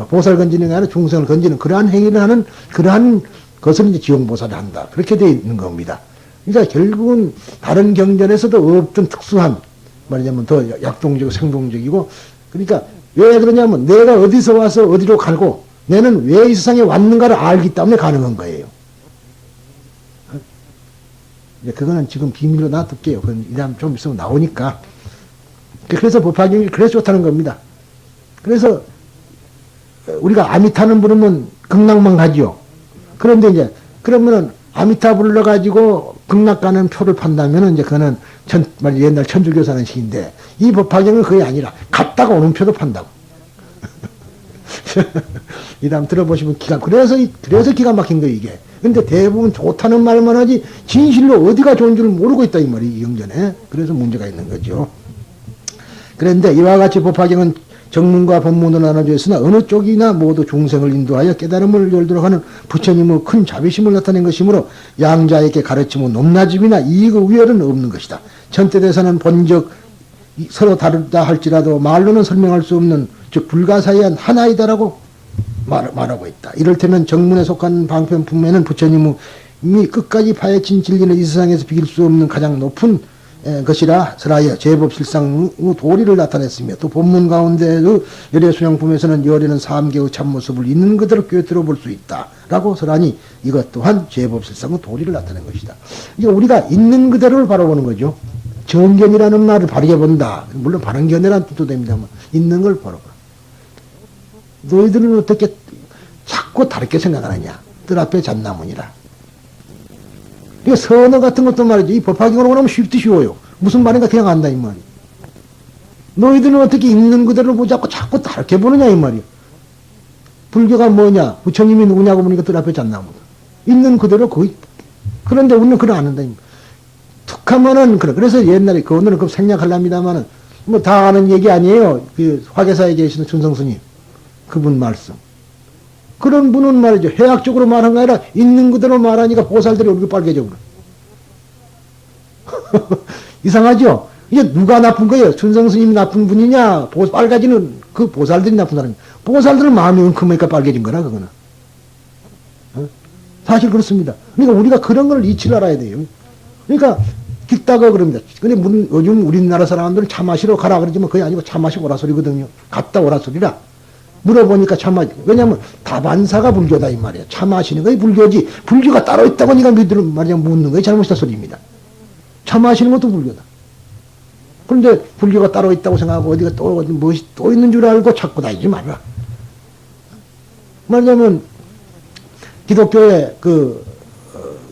보살 건지는 게 아니라 중생을 건지는 그러한 행위를 하는 그러한 것을 이제 지용보살이 한다. 그렇게 되어 있는 겁니다. 그러니까 결국은 다른 경전에서도 없던 특수한 말하자면 더 약동적이고 생동적이고 그러니까 왜 그러냐면 내가 어디서 와서 어디로 가고 내는 왜 이 세상에 왔는가를 알기 때문에 가능한 거예요. 그거는 지금 비밀로 놔둘게요. 그건 이다음 좀 있으면 나오니까. 그래서 법화경이 그래서 좋다는 겁니다. 그래서 우리가 아미타는 부르면 극락만 가지요. 그런데 이제 그러면은 아미타 불러가지고 극락 가는 표를 판다면은 이제 그거는 옛날 천주교 사는 식인데 이 법화경은 그게 아니라 갔다가 오는 표도 판다고. 이 다음 들어보시면 그래서 기가 막힌 거예요, 이게. 근데 대부분 좋다는 말만 하지, 진실로 어디가 좋은 줄 모르고 있다, 이 말이, 이 경전에. 그래서 문제가 있는 거죠. 그런데 이와 같이 법화경은 정문과 법문으로 나눠져 있으나 어느 쪽이나 모두 중생을 인도하여 깨달음을 열도록 하는 부처님의 큰 자비심을 나타낸 것이므로 양자에게 가르치고 높낮임이나 이익의 위협은 없는 것이다. 천태대사는 본적 서로 다르다 할지라도 말로는 설명할 수 없는 즉 불가사의한 하나이다라고 말하고 있다. 이를테면 정문에 속한 방편품에는 부처님이 끝까지 파헤친 진리는 이 세상에서 비길 수 없는 가장 높은 것이라 설하여 제법실상의 도리를 나타냈으며 또 본문 가운데의 열애수양품에서는 열애는 삼계의 참모습을 있는 그대로 꿰뚫어 볼 수 있다 라고 설하니 이것 또한 제법실상의 도리를 나타낸 것이다. 이게 우리가 있는 그대로를 바라보는 거죠. 정견이라는 말을 바르게 본다. 물론 바른 견해라는 뜻도 됩니다만 있는 걸 바라보라. 너희들은 어떻게 자꾸 다르게 생각하느냐. 뜰 앞에 잣나무니라. 이게 선어 같은 것도 말이죠. 이 법화경으로 보면 쉽디 쉬워요. 무슨 말인가 그냥 안다 이 말이에요. 너희들은 어떻게 있는 그대로 보지 않고 자꾸 다르게 보느냐 이 말이에요. 불교가 뭐냐. 부처님이 누구냐고 보니까 뜰 앞에 잣나무다. 있는 그대로 거의. 그런데 우리는 그걸 안 한다. 툭 하면은 그래. 그래서 옛날에 오늘은 그 생략하랍니다만은 뭐 다 아는 얘기 아니에요. 그 화계사에 계시는 춘성스님. 그분 말씀. 그런 분은 말이죠. 해학적으로 말한 게 아니라 있는 그대로 말하니까 보살들이 얼굴이 빨개져 버려. 이상하죠? 이게 누가 나쁜 거예요? 춘성스님이 나쁜 분이냐? 빨개지는 그 보살들이 나쁜 사람이야. 보살들은 마음이 웅큼하니까 빨개진 거라, 그거는. 사실 그렇습니다. 그러니까 우리가 그런 걸 이치를 알아야 돼요. 그러니까 깃다가 그럽니다. 근데 요즘 우리나라 사람들은 차 마시러 가라 그러지만 그게 아니고 차 마시고 오라 소리거든요. 갔다 오라 소리라. 물어보니까 왜냐면 다반사가 불교다 이 말이야. 차 마시는 거이 불교지. 불교가 따로 있다고 니가 믿으면 말이야 묻는 거이 잘못된 소리입니다. 차 마시는 것도 불교다. 그런데 불교가 따로 있다고 생각하고 어디가 또 무엇이 또 있는 줄 알고 찾고 다니지 말라. 말하자면 기독교에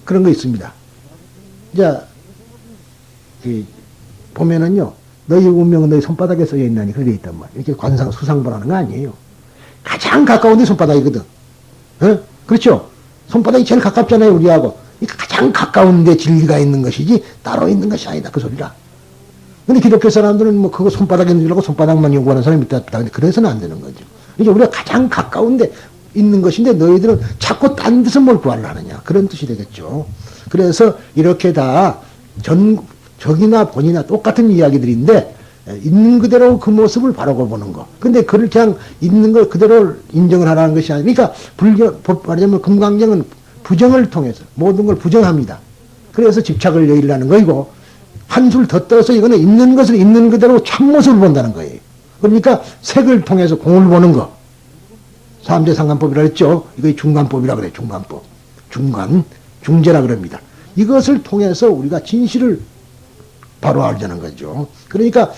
그런 거 있습니다. 자, 보면은요, 너희 운명은 너희 손바닥에 써여 있나니 그래 있단 말이에요. 이렇게 수상보라는 거 아니에요. 가장 가까운 데 손바닥이거든. 어? 그렇죠? 손바닥이 제일 가깝잖아요, 우리하고. 이 가장 가까운데 진리가 있는 것이지 따로 있는 것이 아니다, 그 소리라. 근데 기독교 사람들은 뭐 그거 손바닥에 있는 줄 알고 손바닥만 요구하는 사람이 있다. 근데 그래서는 안 되는 거죠. 이게 우리가 가장 가까운데 있는 것인데 너희들은 자꾸 딴 데서 뭘 구하려 하느냐. 그런 뜻이 되겠죠. 그래서 이렇게 다 적이나 본이나 똑같은 이야기들인데 있는 그대로 그 모습을 바라고 보는 거. 근데 그를 그냥 있는 걸 그대로 인정을 하라는 것이 아니라, 그러니까 말하자면 금강경은 부정을 통해서 모든 걸 부정합니다. 그래서 집착을 여의라는 거이고, 한술 더 떠서 이거는 있는 것을 있는 그대로 참모습을 본다는 거예요. 그러니까 색을 통해서 공을 보는 거. 삼재 상관법이라 했죠. 이거 중간법이라 그래요. 중간법. 중재라 그럽니다. 이것을 통해서 우리가 진실을 바로 알자는 거죠. 그러니까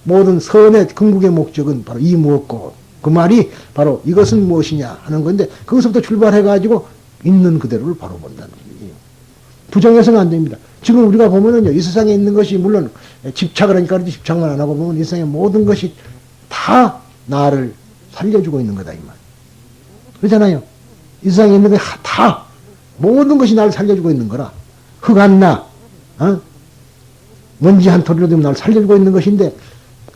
모든 선의 궁극의 목적은 바로 이 무엇고, 그 말이 바로 이것은 무엇이냐 하는 건데, 그것부터 출발해가지고 있는 그대로를 바로 본다는 얘기예요. 부정해서는 안 됩니다. 지금 우리가 보면은요, 이 세상에 있는 것이 물론 집착을 하니까 그렇지, 집착만 안 하고 보면 이 세상의 모든 것이 다 나를 살려주고 있는 거다, 이 말. 그렇잖아요. 이 세상에 있는 게 다, 모든 것이 나를 살려주고 있는 거라. 흙 하나, 먼지 한 톨이라도 나를 살려주고 있는 것인데,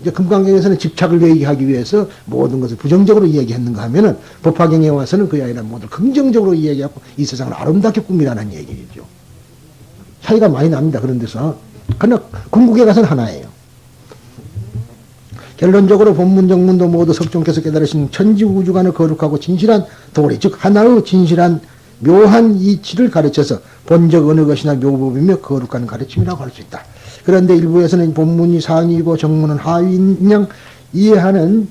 이제 금강경에서는 집착을 얘기하기 위해서 모든 것을 부정적으로 이야기했는가 하면은, 법화경에 와서는 그게 아니라 모두 긍정적으로 이야기하고 이 세상을 아름답게 꾸미라는 얘기죠. 차이가 많이 납니다. 그런 데서. 그러나 궁극에 가서는 하나예요. 결론적으로 본문 정문도 모두 석종께서 깨달으신 천지우주간의 거룩하고 진실한 도리, 즉 하나의 진실한 묘한 이치를 가르쳐서 본적 어느 것이나 묘법이며 거룩한 가르침이라고 할 수 있다. 그런데 일부에서는 본문이 상위이고 정문은 하위인 양 이해하는